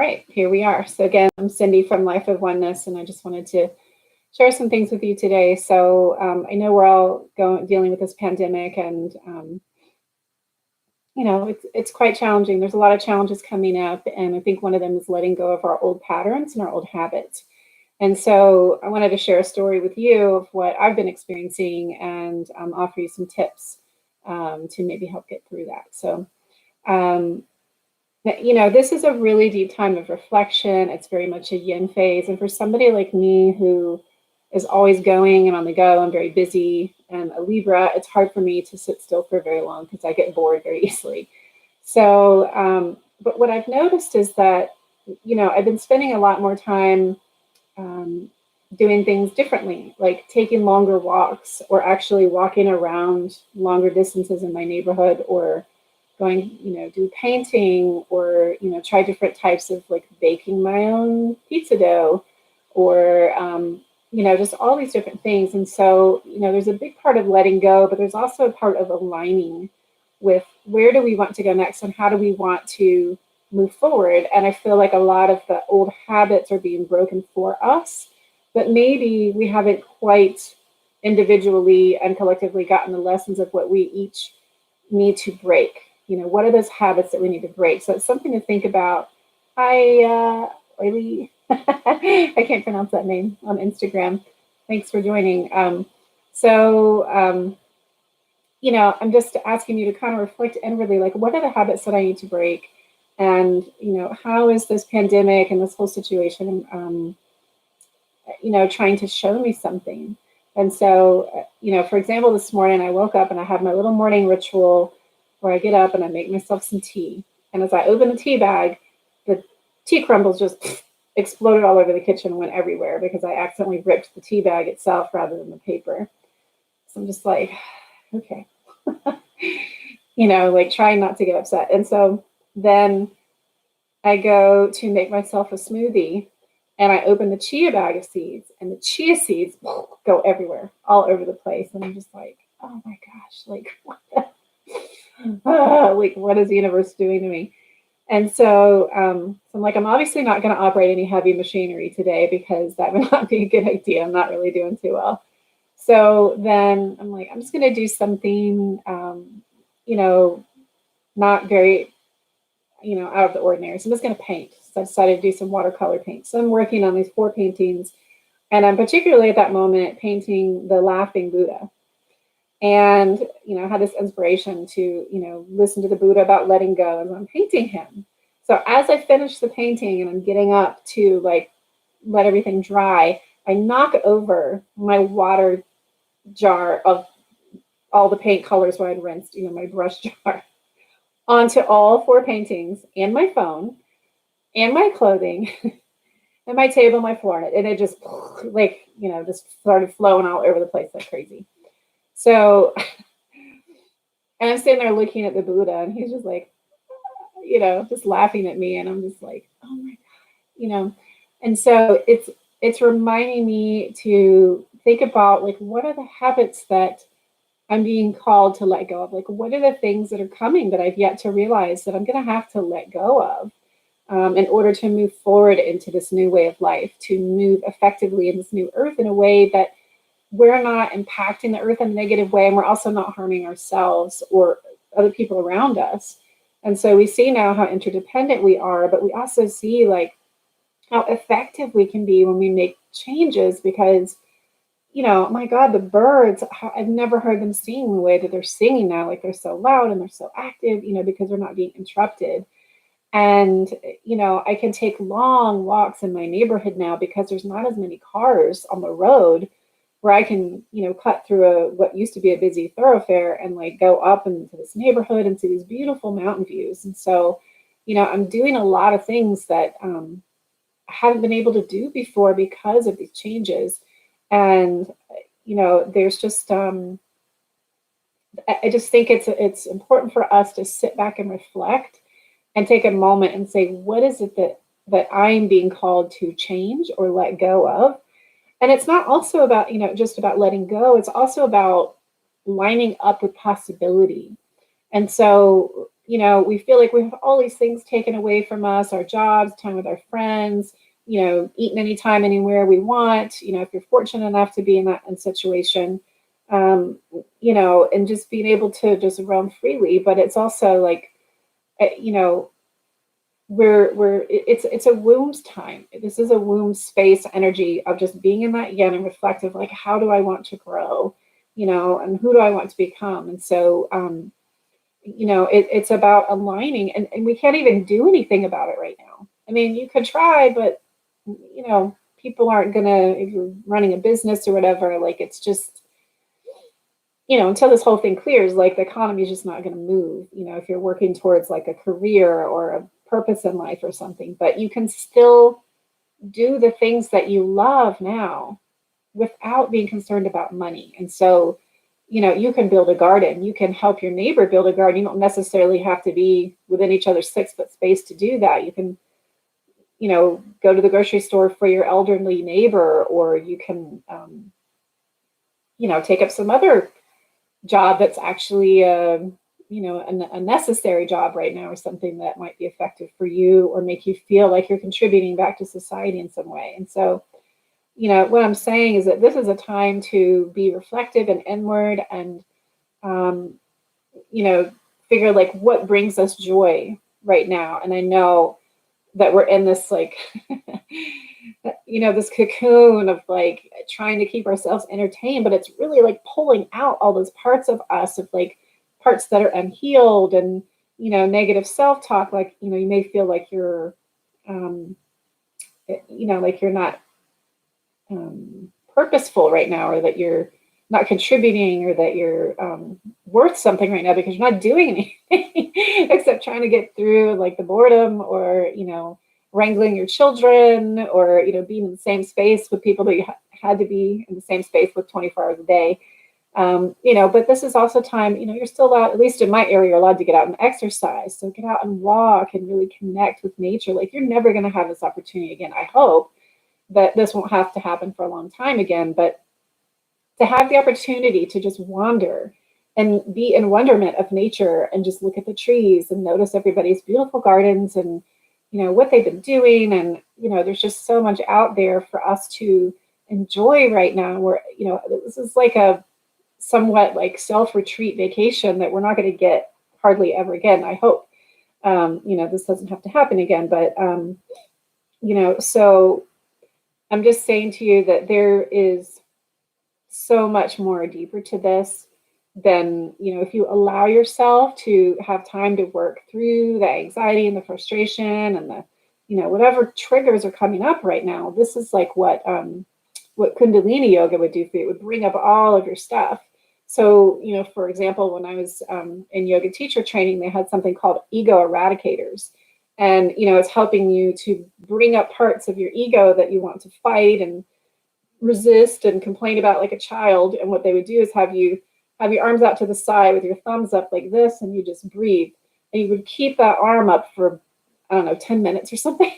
right, here we are. So again, I'm Cindy from Life of Oneness, and I just wanted to share some things with you today. So I know we're all dealing with this pandemic, and you know, it's quite challenging. There's a lot of challenges coming up, and I think one of them is letting go of our old patterns and our old habits. And so I wanted to share a story with you of what I've been experiencing and offer you some tips to maybe help get through that. So, you know, this is a really deep time of reflection. It's very much a yin phase. And for somebody like me who is always going and on the go, I'm very busy, and a Libra, it's hard for me to sit still for very long because I get bored very easily. So, but what I've noticed is that, you know, I've been spending a lot more time doing things differently, like taking longer walks or actually walking around longer distances in my neighborhood, or going, you know, do painting, or, you know, try different types of like baking my own pizza dough, or, you know, just all these different things. And so, you know, there's a big part of letting go, but there's also a part of aligning with where do we want to go next and how do we want to move forward. And I feel like a lot of the old habits are being broken for us, but maybe we haven't quite individually and collectively gotten the lessons of what we each need to break. You know, what are those habits that we need to break? So it's something to think about. Oily, I can't pronounce that name on Instagram. Thanks for joining. You know, I'm just asking you to kind of reflect inwardly, like, what are the habits that I need to break? And, you know, how is this pandemic and this whole situation, you know, trying to show me something? And so, you know, for example, this morning I woke up and I have my little morning ritual where I get up and I make myself some tea. And as I open the tea bag, the tea crumbles just exploded all over the kitchen and went everywhere because I accidentally ripped the tea bag itself rather than the paper. So I'm just like, okay, you know, like trying not to get upset. And so then I go to make myself a smoothie, and I open the chia bag of seeds, and the chia seeds go everywhere, all over the place. And I'm just like, oh my gosh, like, like, what is the universe doing to me? And so, I'm like, I'm obviously not going to operate any heavy machinery today because that would not be a good idea. I'm not really doing too well. So then I'm like, I'm just going to do something, you know, not very, you know, out of the ordinary. So I'm just going to paint. So I decided to do some watercolor paint. So I'm working on these 4 paintings, and I'm particularly at that moment painting the laughing Buddha. And, you know, I had this inspiration to, you know, listen to the Buddha about letting go, and I'm painting him. So as I finish the painting and I'm getting up to like let everything dry, I knock over my water jar of all the paint colors where I'd rinsed, you know, my brush jar, onto all 4 paintings and my phone and my clothing and my table, my floor. And it just like, you know, just started flowing all over the place like crazy. So, and I'm sitting there looking at the Buddha, and he's just like, you know, just laughing at me. And I'm just like, oh my God, you know. And so it's reminding me to think about, like, what are the habits that I'm being called to let go of? Like, what are the things that are coming that I've yet to realize that I'm going to have to let go of in order to move forward into this new way of life, to move effectively in this new earth in a way that we're not impacting the earth in a negative way, and we're also not harming ourselves or other people around us. And so we see now how interdependent we are, but we also see like how effective we can be when we make changes, because, you know, my God, the birds, I've never heard them sing the way that they're singing now. Like, they're so loud and they're so active, you know, because they're not being interrupted. And, you know, I can take long walks in my neighborhood now because there's not as many cars on the road, where I can, you know, cut through what used to be a busy thoroughfare and like go up into this neighborhood and see these beautiful mountain views. And so, you know, I'm doing a lot of things that I haven't been able to do before because of these changes. And, you know, there's just, I just think it's important for us to sit back and reflect and take a moment and say, what is it that I'm being called to change or let go of? And it's not also about, you know, just about letting go. It's also about lining up with possibility. And so, we feel like we have all these things taken away from us, our jobs, time with our friends, eating anytime, anywhere we want, if you're fortunate enough to be in that situation, and just being able to just roam freely. But it's also like, you know, it's a womb's time. This is a womb space energy of just being in that yin and reflective, like, how do I want to grow, and who do I want to become? And so, it's about aligning, and we can't even do anything about it right now. I mean, you could try, but people aren't gonna, if you're running a business or whatever, like, it's just, until this whole thing clears, like, the economy is just not going to move, if you're working towards like a career or a purpose in life or something. But you can still do the things that you love now without being concerned about money. And so, you can build a garden, you can help your neighbor build a garden. You don't necessarily have to be within each other's 6-foot space to do that. You can, go to the grocery store for your elderly neighbor, or you can, take up some other job that's actually a necessary job right now, or something that might be effective for you or make you feel like you're contributing back to society in some way. And so, what I'm saying is that this is a time to be reflective and inward, and um, figure like what brings us joy right now. And I know that we're in this like this cocoon of like trying to keep ourselves entertained, but it's really like pulling out all those parts of us, of like parts that are unhealed, and negative self-talk. Like, you may feel like you're like you're not purposeful right now, or that you're not contributing, or that you're worth something right now, because you're not doing anything except trying to get through like the boredom, or wrangling your children, or being in the same space with people that you had to be in the same space with 24 hours a day. But this is also time, you're still allowed, at least in my area, you're allowed to get out and exercise. So get out and walk and really connect with nature. Like, you're never going to have this opportunity again. I hope that this won't have to happen for a long time again, but to have the opportunity to just wander and be in wonderment of nature, and just look at the trees and notice everybody's beautiful gardens, and what they've been doing. And there's just so much out there for us to enjoy right now, where this is like a somewhat like self-retreat vacation that we're not going to get hardly ever again, I hope. This doesn't have to happen again, but so I'm just saying to you that there is so much more deeper to this than, if you allow yourself to have time to work through the anxiety and the frustration and the, whatever triggers are coming up right now. This is like what Kundalini yoga would do for you. It would bring up all of your stuff. So, for example, when I was in yoga teacher training, they had something called ego eradicators. And, it's helping you to bring up parts of your ego that you want to fight and resist and complain about, like a child. And what they would do is have your arms out to the side with your thumbs up like this, and you just breathe. And you would keep that arm up for, I don't know, 10 minutes or something.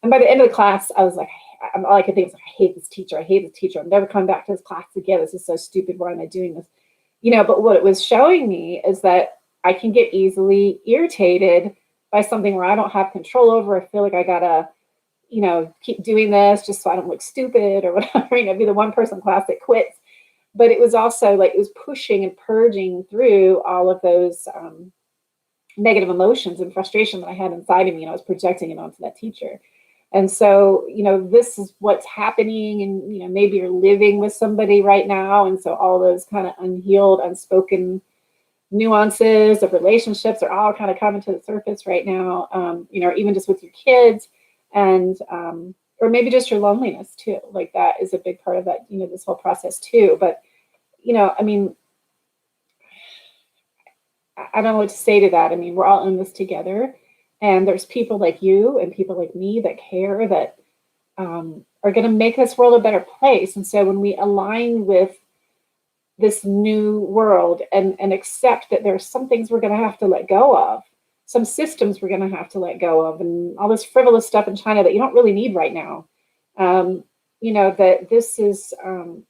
And by the end of the class, I was like, all I could think was, like, I hate this teacher. I hate this teacher. I'm never coming back to this class again. This is so stupid. Why am I doing this? But what it was showing me is that I can get easily irritated by something where I don't have control over. I feel like I gotta, keep doing this just so I don't look stupid or whatever. Be the one person in class that quits. But it was also like, it was pushing and purging through all of those negative emotions and frustration that I had inside of me, and I was projecting it onto that teacher. And so, this is what's happening. And, maybe you're living with somebody right now. And so all those kind of unhealed, unspoken nuances of relationships are all kind of coming to the surface right now, or even just with your kids, and, or maybe just your loneliness too. Like, that is a big part of that, this whole process too. But, I don't know what to say to that. We're all in this together. And there's people like you and people like me that care, that are going to make this world a better place. And so when we align with this new world, and accept that there are some things we're going to have to let go of, some systems we're going to have to let go of, and all this frivolous stuff in China that you don't really need right now, that this is, and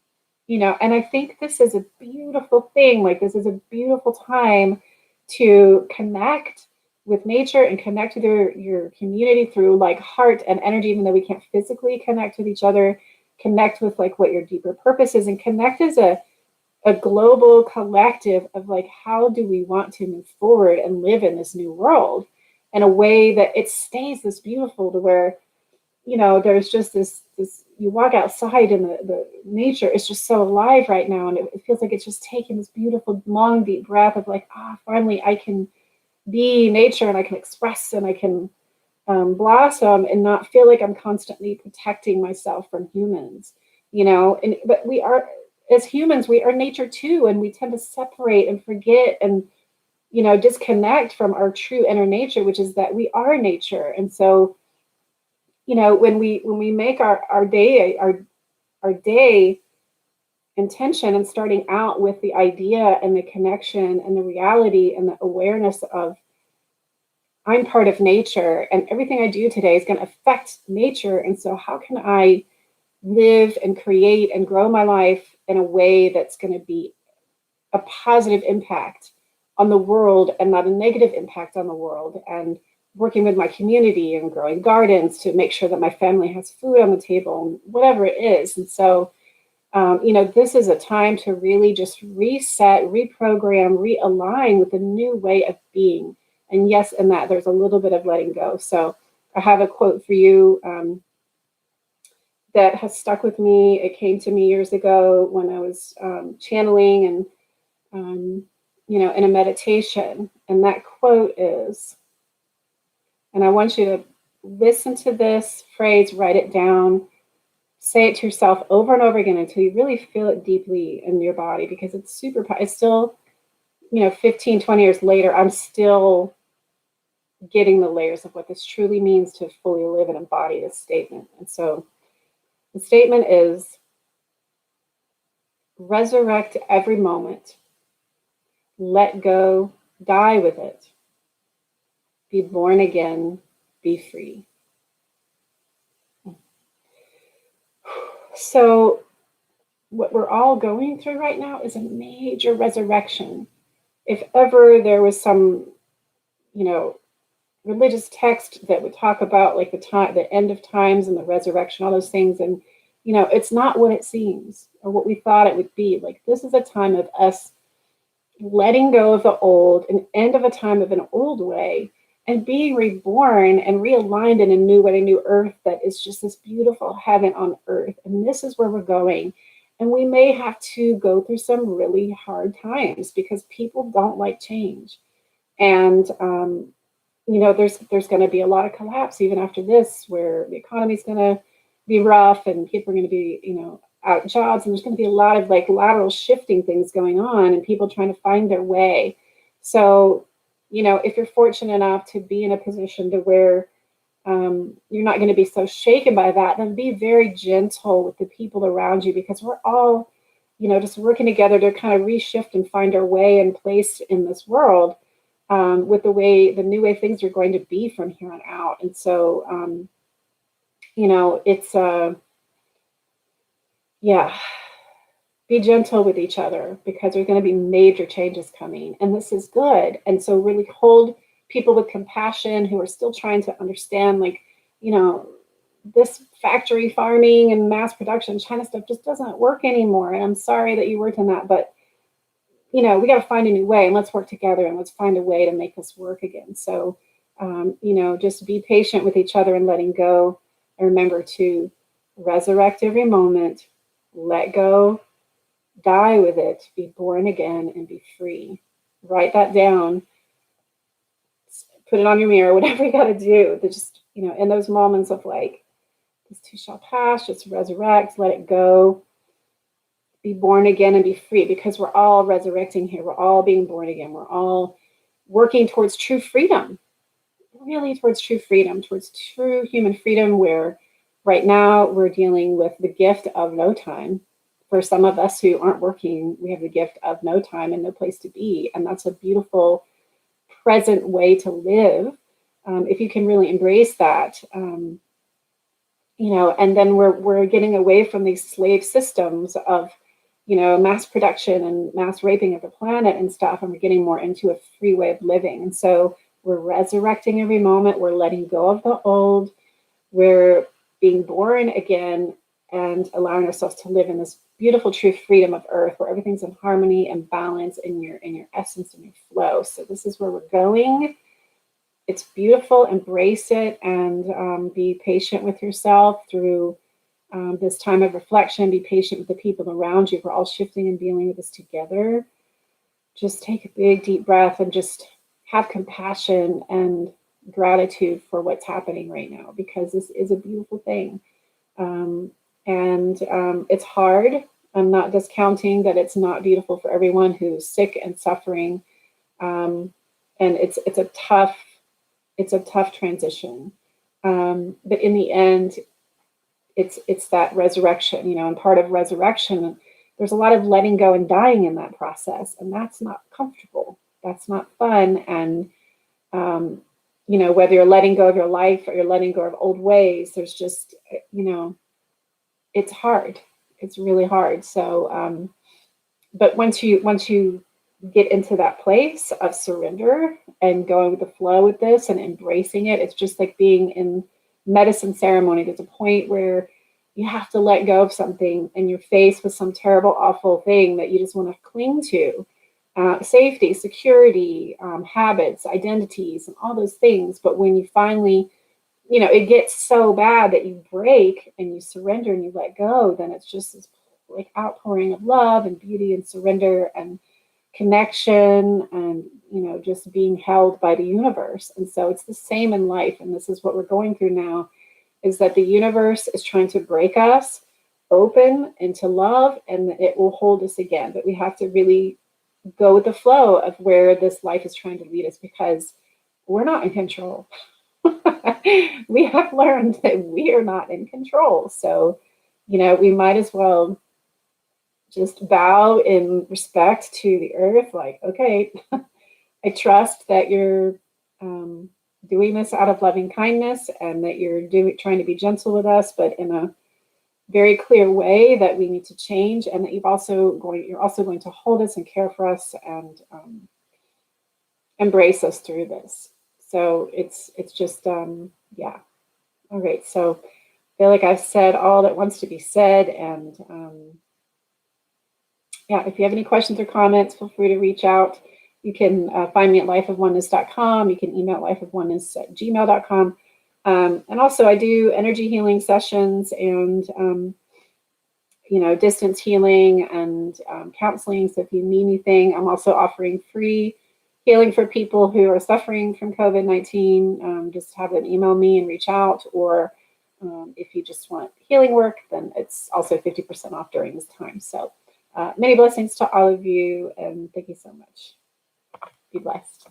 I think this is a beautiful thing. Like, this is a beautiful time to connect with nature and connect with your community through like heart and energy, even though we can't physically connect with each other, connect with like what your deeper purpose is, and connect as a global collective of like, how do we want to move forward and live in this new world in a way that it stays this beautiful, to where, you know, there's just this you walk outside and the nature is just so alive right now, and it feels like it's just taking this beautiful long deep breath of like, finally I can be nature and I can express and I can blossom and not feel like I'm constantly protecting myself from humans, you know. And but we are, as humans, we are nature too, and we tend to separate and forget and, you know, disconnect from our true inner nature, which is that we are nature. And so, you know, when we make our day intention and starting out with the idea and the connection and the reality and the awareness of, I'm part of nature and everything I do today is going to affect nature. And so how can I live and create and grow my life in a way that's going to be a positive impact on the world and not a negative impact on the world, and working with my community and growing gardens to make sure that my family has food on the table, and whatever it is. And so, you know, this is a time to really just reset, reprogram, realign with a new way of being. And yes, in that there's a little bit of letting go. So I have a quote for you that has stuck with me. It came to me years ago when I was channeling and, you know, in a meditation. And that quote is, and I want you to listen to this phrase, write it down, say it to yourself over and over again until you really feel it deeply in your body, because it's super, it's still, you know, 15, 20 years later, I'm still getting the layers of what this truly means to fully live and embody this statement. And so the statement is, resurrect every moment, let go, die with it, be born again, be free. So what we're all going through right now is a major resurrection. If ever there was some, you know, religious text that would talk about like the end of times and the resurrection, all those things, and, you know, it's not what it seems or what we thought it would be. Like, this is a time of us letting go of the old, an end of a time of an old way, and being reborn and realigned in a new way, a new earth that is just this beautiful heaven on earth. And this is where we're going. And we may have to go through some really hard times because people don't like change. And, you know, there's going to be a lot of collapse even after this, where the economy is going to be rough and people are going to be, you know, out jobs, and there's going to be a lot of like lateral shifting things going on and people trying to find their way. So, you know, if you're fortunate enough to be in a position to where you're not going to be so shaken by that, then be very gentle with the people around you, because we're all, you know, just working together to kind of reshift and find our way and place in this world with the new way things are going to be from here on out. And so, you know, it's yeah, be gentle with each other, because there's going to be major changes coming, and this is good. And so really hold people with compassion who are still trying to understand, like, you know, this factory farming and mass production China stuff just doesn't work anymore. And I'm sorry that you worked in that, but, you know, we got to find a new way, and let's work together and let's find a way to make this work again. So, you know, just be patient with each other and letting go, and remember to resurrect every moment, let go, die with it, be born again, and be free. Write that down, put it on your mirror, whatever you got to do. To just, you know, in those moments of like, this too shall pass, just resurrect, let it go, be born again, and be free, because we're all resurrecting here. We're all being born again. We're all working towards true freedom, really towards true freedom, towards true human freedom, where right now we're dealing with the gift of no time. For some of us who aren't working, we have the gift of no time and no place to be. And that's a beautiful present way to live, if you can really embrace that. You know, and then we're getting away from these slave systems of mass production and mass raping of the planet and stuff, and we're getting more into a free way of living. And so we're resurrecting every moment. We're letting go of the old. We're being born again and allowing ourselves to live in this beautiful, true freedom of earth where everything's in harmony and balance in your essence and your flow. So this is where we're going. It's beautiful. Embrace it, and be patient with yourself through this time of reflection. Be patient with the people around you. We're all shifting and dealing with this together. Just take a big, deep breath and just have compassion and gratitude for what's happening right now, because this is a beautiful thing. It's hard. I'm not discounting that it's not beautiful for everyone who's sick and suffering. And it's a tough transition. But in the end, it's that resurrection, and part of resurrection, there's a lot of letting go and dying in that process, and that's not comfortable. That's not fun. And whether you're letting go of your life or you're letting go of old ways, there's just, it's hard. It's really hard. So, but once you get into that place of surrender and going with the flow with this and embracing it, it's just like being in medicine ceremony. There's a point where you have to let go of something and you're faced with some terrible, awful thing that you just want to cling to. Safety, security, habits, identities, and all those things. But when you finally, it gets so bad that you break and you surrender and you let go, then it's just this like outpouring of love and beauty and surrender and connection and, just being held by the universe. And so it's the same in life. And this is what we're going through now, is that the universe is trying to break us open into love, and it will hold us again. But we have to really go with the flow of where this life is trying to lead us, because we're not in control. We have learned that we are not in control. So, we might as well just bow in respect to the earth. Like, okay, I trust that you're doing this out of loving kindness, and that you're trying to be gentle with us, but in a very clear way that we need to change, and that you're also going to hold us and care for us and embrace us through this. So it's just yeah. All right. So I feel like I've said all that wants to be said, and yeah, if you have any questions or comments, feel free to reach out. You can find me at lifeofoneness.com. You can email lifeofoneness@gmail.com. And also I do energy healing sessions and, distance healing and counseling. So if you need anything, I'm also offering free healing for people who are suffering from COVID-19. Just have them email me and reach out. Or if you just want healing work, then it's also 50% off during this time. So many blessings to all of you, and thank you so much. Be blessed.